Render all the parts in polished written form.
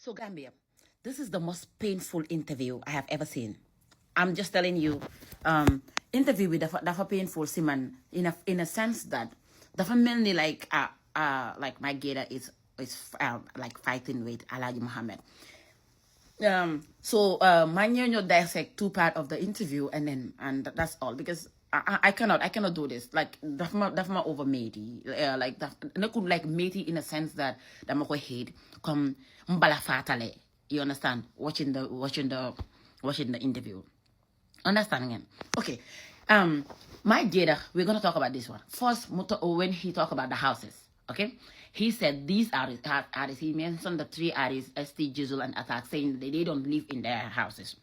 So Gambia, this is the most painful interview I have ever seen. I'm just telling you, interview with dafa painful si man in a sense that dafa melni like my gator is like fighting with Alhaji Muhammad. My new dissect two part of the interview and that's all because I cannot do this like that's my over matey like that not could like matey in a sense that I'm going hate come mbala fatale, you understand, watching the interview, understand again. Okay, my jayda, we're gonna talk about this one first. When he talk about the houses, okay, he said these artists, he mentioned the three artists, ST, Jizzle, and Attack, saying that they don't live in their houses.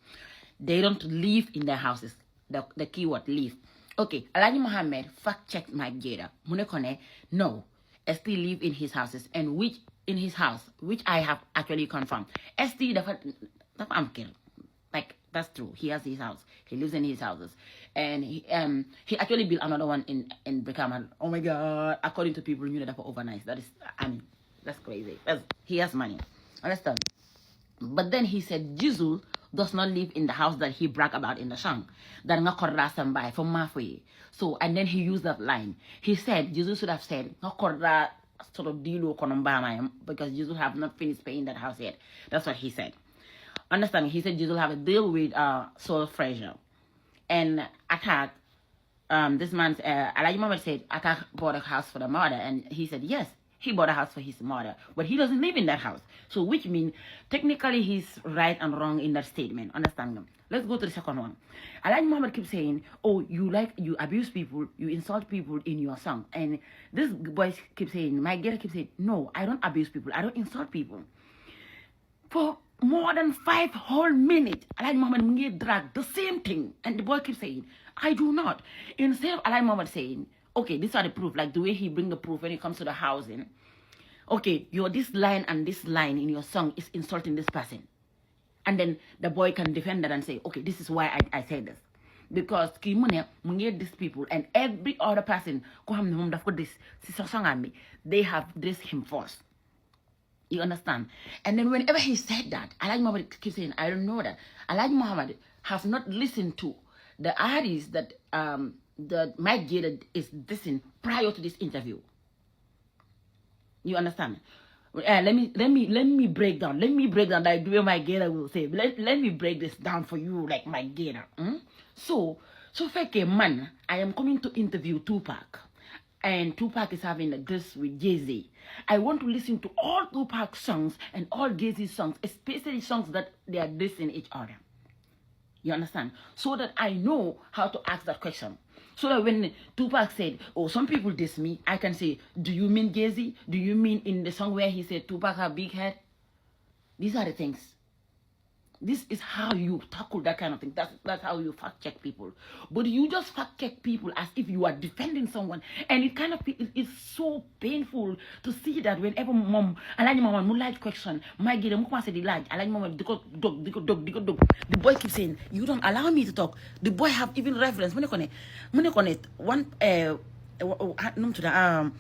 They don't live in their houses. The keyword live. Okay, Alhaji Muhammad fact checked my jayda. Munekone, no, ST live in his houses, and which in his house, which I have actually confirmed. ST dapat amkir. Like that's true. He has his house. He lives in his houses, and he actually built another one in Brikama. Oh my God! According to people, you know that for overnight. That is, I mean, that's crazy. He has money. Understand? But then he said Jizzle does not live in the house that he bragged about in the song. That ngakorra sambai from Mafwe. So and then he used that line. He said Jizzle should have said ngakorra sort of deal konombama because Jizzle have not finished paying that house yet. That's what he said. Understand? He said Jizzle have a deal with Soul Fraser and Attack. This man's Alhaji Muhammad said Attack bought a house for the mother, and he said yes, he bought a house for his mother, but he doesn't live in that house. So which means technically he's right and wrong in that statement. Understand them? Let's go to the second one. Alhaji Muhammad keeps saying, oh, you abuse people, you insult people in your song, and this boy keeps saying, my girl keeps saying, no, I don't abuse people, I don't insult people. For more than 5 whole minutes, Alhaji Muhammad drag the same thing, and the boy keeps saying, I do not. Instead of Alhaji Muhammad saying, okay, these are the proof, like the way he bring the proof when it comes to the housing. Okay, this line and this line in your song is insulting this person. And then the boy can defend that and say, okay, this is why I say this. Because these people and every other person, they have dressed him first. You understand? And then whenever he said that, Alhaji Muhammad keeps saying, I don't know that. Alhaji Muhammad have not listened to the artists that Mike Jayda is dissing prior to this interview. You understand? Let me break down. Let me break down like the way Mike Jayda will say. Let me break this down for you like Mike Jayda. So fake man, I am coming to interview Tupac. And Tupac is having a diss with Jay-Z. I want to listen to all Tupac songs and all Jay-Z songs, especially songs that they are dissing each other. You understand? So that I know how to ask that question. So that when Tupac said, oh, some people diss me, I can say, do you mean Jay-Z? Do you mean in the song where he said Tupac have big head? These are the things. This is how you tackle that kind of thing. That's how you fact check people. But you just fact check people as if you are defending someone, and it's so painful to see that whenever mom, Alhaji Mama, like question, my girl, mama said the like, Alhaji Mama, dog. The boy keeps saying, you don't allow me to talk. The boy have even reference. When you connect one to the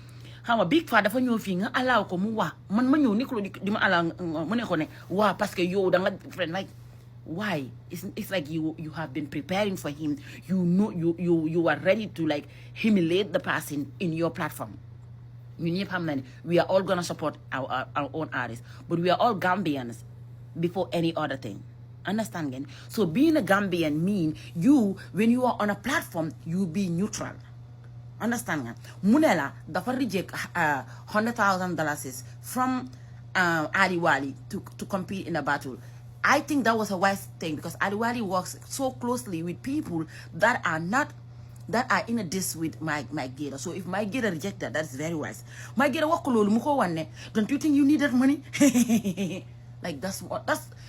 how a big father for your finger allow komuwa man manyo niklo di ma ala mone ko ne wa parce que yo da friend like why it's like you have been preparing for him, you know, you are ready to like humiliate the person in your platform. We are all gonna support our own artists, but we are all Gambians before any other thing. Understand again? So being a Gambian mean you, when you are on a platform, you be neutral. Understand nga? Munela dafa reject $100,000 from Adiwali to compete in a battle. I think that was a wise thing because Adiwali works so closely with people that are in a diss with my Jayda. So if my Jayda rejected, that's very wise. My Jayda wakulolu muko wanne. Don't you think you need that money? Like that's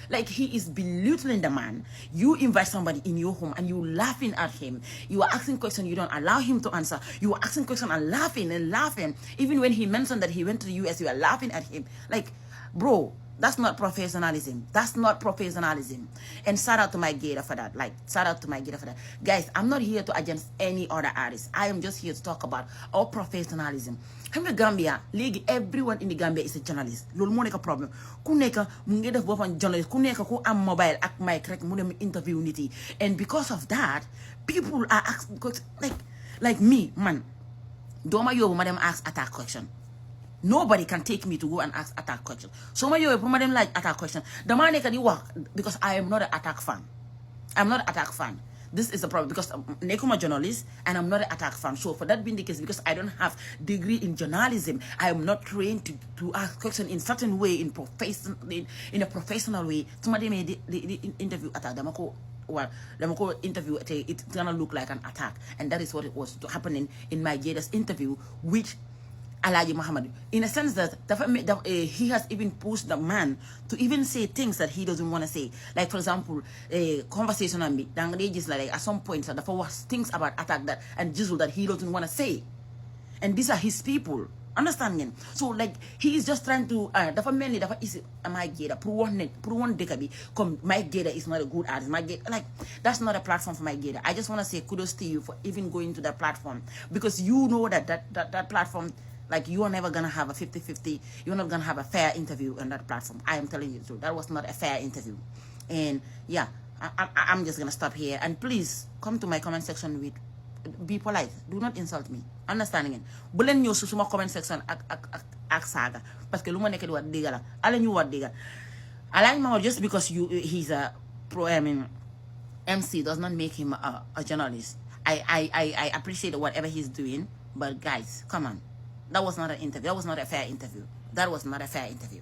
like he is belittling the man. You invite somebody in your home and you laughing at him. You are asking questions, you don't allow him to answer. You are asking questions and laughing. Even when he mentioned that he went to the US, you are laughing at him. Like, bro, That's not professionalism. That's not professionalism. And shout out to my gator for that. Like, shout out to my gator for that. Guys, I'm not here to against any other artist. I am just here to talk about our professionalism. Xam nga Gambia, léegi everyone in the Gambia is a journalist. Loolu moo nekk problème. Ku nekk mu ngi def boppam journalist. Ku nekk ku am mobile ak mic rek mu dem interview nit yi. And because of that, people are asking, like me, man, dooma yóbbu ma dem ask attack question. Nobody can take me to go and ask attack question. So my yo put them like attack question. The man can work because I am not an attack fan. I'm not an attack fan. This is the problem because I'm a journalist and I'm not an attack fan. So for that being the case, because I don't have degree in journalism, I am not trained to ask question in certain way in a professional way. Somebody made the interview attack. The interview it's gonna look like an attack, and that is what it was happening in my Jada's interview, which Alaji Muhammad, in a sense that he has even pushed the man to even say things that he doesn't want to say. Like, for example, a conversation on me, like at some point, there was things about attack that and Jizzle that he doesn't want to say. And these are his people. Understanding? So, like, he is just trying to, mainly, is my Jada, one dekabi, come, my Jada is not a good artist. My Jada, like, that's not a platform for my Jada. I just want to say kudos to you for even going to that platform. Because you know that platform, like, you are never going to have a 50-50. You're not going to have a fair interview on that platform. I am telling you the truth. That was not a fair interview. And, yeah, I'm just going to stop here. And please, come to my comment section with, be polite. Do not insult me. Understanding it. Bulen nyo susuma comment section ak saga. Parce que luma nekk di wat diga la. Ala ñu wat diga. Alain Mao, just because he's a MC does not make him a journalist. I appreciate whatever he's doing. But guys, come on. That was not an interview. That was not a fair interview. That was not a fair interview.